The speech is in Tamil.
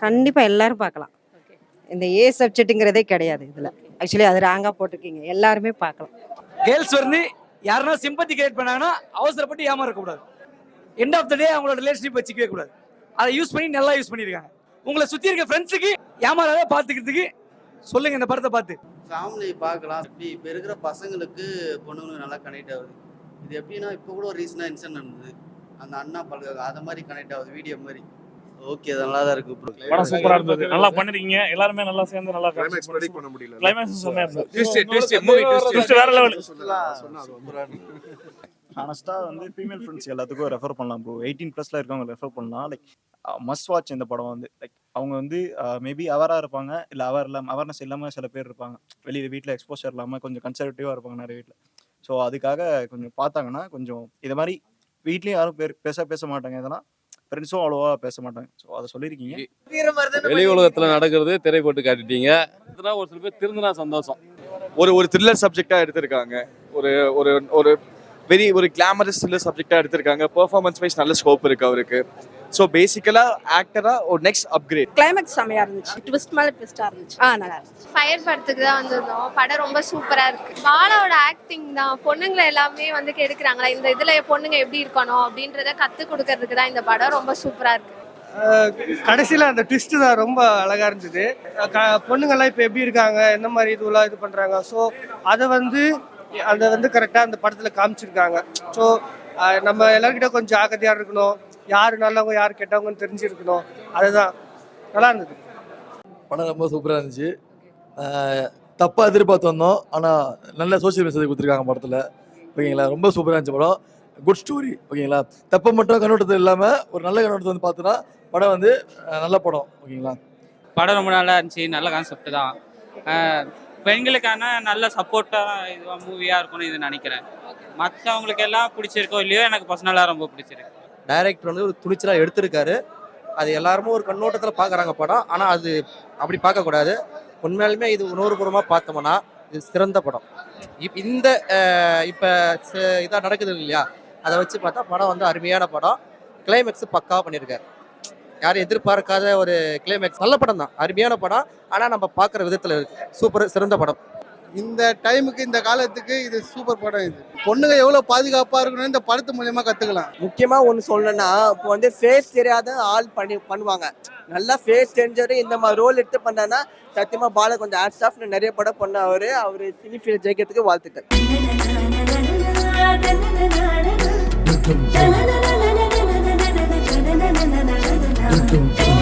கண்டிப்பாக எல்லாரும் பார்க்கலாம். இந்த ஏ சப்ஜெக்ட்டுங்கிறதே கிடையாது இதில். ஆக்சுவலி அது ராங்காக போட்டிருக்கீங்க, எல்லாருமே பார்க்கலாம். கேர்ள்ஸ் வந்து யாருன்னா சிம்பத்தி கிரியேட் பண்ணாங்கன்னா அவசரப்பட்டு ஏமாறக்கூடாது. எண்ட் ஆஃப் த டே அவங்களோட ரிலேஷன்ஷிப் வச்சுக்கவே கூடாது. அதை யூஸ் பண்ணி நல்லா யூஸ் பண்ணியிருக்காங்க. உங்களை சுற்றி இருக்க ஃப்ரெண்ட்ஸுக்கு ஏமாறாத பார்த்துக்கிறதுக்கு சொல்லுங்க இந்த படத்தை பார்த்து. ஃபேமிலி பார்க்கலாம். இப்போ இருக்கிற பசங்களுக்கு பொண்ணுங்களுக்கு நல்லா கனெக்ட் ஆகுது. இது எப்படின்னா இப்போ கூட ஒரு ரீசனாக இன்சிடென்ட் நடந்தது. அந்த அண்ணா பழக அதை மாதிரி கனெக்ட் ஆகுது வீடியோ மாதிரி. ஓகே, நல்லா தான் இருக்கு. படம் சூப்பரா இருந்தது, நல்லா பண்ணிருக்கீங்க. எல்லாருமே நல்லா சேர்ந்து நல்லா கிளைமாக்ஸ் ப்ரெடிக்ட் பண்ண முடியல. கிளைமாக்ஸ் செமையா இருந்தது. ட்விஸ்ட் வேற லெவல். ஹானஸ்டா வந்து ஃபீமேல் ஃப்ரெண்ட்ஸ் எல்லாத்துக்கும் ரெஃபர் பண்ணலாம் ப்ரோ. 18+ல இருக்கவங்க ரெஃபர் பண்ணலாம். லைக் மஸ்ட் வாட்ச் இந்த படம் வந்து. லைக் அவங்க வந்து மேபி அவராக இருப்பாங்க, இல்லை அவேர்னஸ் இல்லாமல் சில பேர் இருப்பாங்க. வெளியில் வீட்டில் எக்ஸ்போஷர் இல்லாமல் கொஞ்சம் கன்சர்வேட்டிவாக இருப்பாங்க நிறைய வீட்டில். ஸோ அதுக்காக கொஞ்சம் பார்த்தாங்கன்னா கொஞ்சம் இது மாதிரி வீட்லேயும் யாரும் பேச மாட்டாங்க. இதெல்லாம் ஃப்ரெண்ட்ஸும் அவ்வளோவா பேச மாட்டாங்க. ஸோ அதை சொல்லியிருக்கீங்க. வெளி உலகத்தில் நடக்கிறது திரை போட்டு காட்டிட்டீங்க. இதெல்லாம் ஒரு சில பேர் திருந்தினா சந்தோஷம். ஒரு த்ரில்லர் சப்ஜெக்டாக எடுத்திருக்காங்க. ஒரு ஒரு ஒரு ஒரு கிளாமரஸ் த்ரில்லர் சப்ஜெக்டாக எடுத்திருக்காங்க. பெர்ஃபார்மன்ஸ் வைஸ் நல்ல ஸ்கோப் இருக்கு அவருக்கு. ஸோ பேசிக்கலாக ஆக்டராக ஒரு நெக்ஸ்ட் அப்கிரேட். கிளைமேக்ஸ் செமையா இருந்துச்சு. ட்விஸ்ட் மேல ட்விஸ்டா இருந்துச்சு. நல்லா இருந்துச்சு. ஃபயர் படத்துக்கு தான் வந்திருந்தோம். படம் ரொம்ப சூப்பரா இருக்கு. பாலாவோட ஆக்டிங் தான். பொண்ணுங்களை எல்லாமே வந்து கெடுக்குறாங்களா, இந்த இதுல பொண்ணுங்க எப்படி இருக்கணும் அப்படின்றத கத்து கொடுக்கறதுக்கு தான் இந்த படம் ரொம்ப சூப்பரா இருக்கு. கடைசியில் அந்த ட்விஸ்ட் தான் ரொம்ப அழகா இருந்தது. பொண்ணுங்கள்லாம் இப்போ எப்படி இருக்காங்க, என்ன மாதிரி இதுவெல்லாம் இது பண்றாங்க. ஸோ அதை வந்து கரெக்டாக அந்த படத்தில் காமிச்சிருக்காங்க. ஸோ நம்ம எல்லாருக்கிட்ட கொஞ்சம் ஜாக்கிரதையாக இருக்கணும். யார் நல்லவங்க யார் கெட்டவங்கன்னு தெரிஞ்சிருக்கணும். அதுதான் நல்லா இருந்தது. படம் ரொம்ப சூப்பராக இருந்துச்சு. தப்பாக எதிர்பார்த்து வந்தோம், ஆனால் நல்ல சோசியல் மெசேஜ் கொடுத்துருக்காங்க படத்தில். ஓகேங்களா, ரொம்ப சூப்பராக இருந்துச்சு படம். Good story. ஓகேங்களா, தப்பை மட்டும் கண்ணோட்டத்தில் இல்லாமல் ஒரு நல்ல கண்ணோட்டத்தை வந்து பார்த்தோன்னா படம் வந்து நல்ல படம். ஓகேங்களா, படம் ரொம்ப நல்லா இருந்துச்சு. நல்ல கான்செப்ட் தான். பெண்களுக்கான நல்ல சப்போர்ட்டாக இதுவாக மூவியாக இருக்கும்னு இது நினைக்கிறேன். மற்றவங்களுக்கு எல்லாம் பிடிச்சிருக்கோ இல்லையோ, எனக்கு பர்சனலாக ரொம்ப பிடிச்சிருக்கு. டைரக்டர் வந்து ஒரு துணிச்சலாக எடுத்திருக்காரு. அது எல்லாருமே ஒரு கண்ணோட்டத்தில் பார்க்குறாங்க படம். ஆனால் அது அப்படி பார்க்கக்கூடாது. உண்மையாலுமே இது உணர்வுபூர்வமாக பார்த்தோம்னா இது சிறந்த படம். இந்த இப்போ இதாக நடக்குது இல்லையா, அதை வச்சு பார்த்தா படம் வந்து அருமையான படம். கிளைமேக்ஸ் பக்காவாக பண்ணியிருக்காரு. யாரும் எதிர்பார்க்காத ஒரு கிளைமேக்ஸ். நல்ல படம் தான், அருமையான படம். ஆனால் நம்ம பார்க்குற விதத்தில் இருக்கு. சூப்பர், சிறந்த படம். இந்த டைமுக்கு இந்த காலத்துக்கு இது சூப்பர் படம். இது பொண்ணுங்க எவ்வளோ பாதுகாப்பாக இருக்கணும்னு இந்த படத்து மூலியமாக கற்றுக்கலாம். முக்கியமாக ஒன்று சொல்லணும்னா, இப்போ வந்து ஃபேஸ் தெரியாத ஆள் பண்ணுவாங்க. நல்லா ஃபேஸ் தெரிஞ்சவர் இந்த மாதிரி ரோல் எடுத்து பண்ணான்னா சத்தியமாக பால கொஞ்சம் ஆட்ஸ் ஆஃப் நிறைய படம் பண்ண அவர் சினி ஃபீல்ட் ஜெயிக்கிறதுக்கு வாழ்த்துக்கள். Dum dum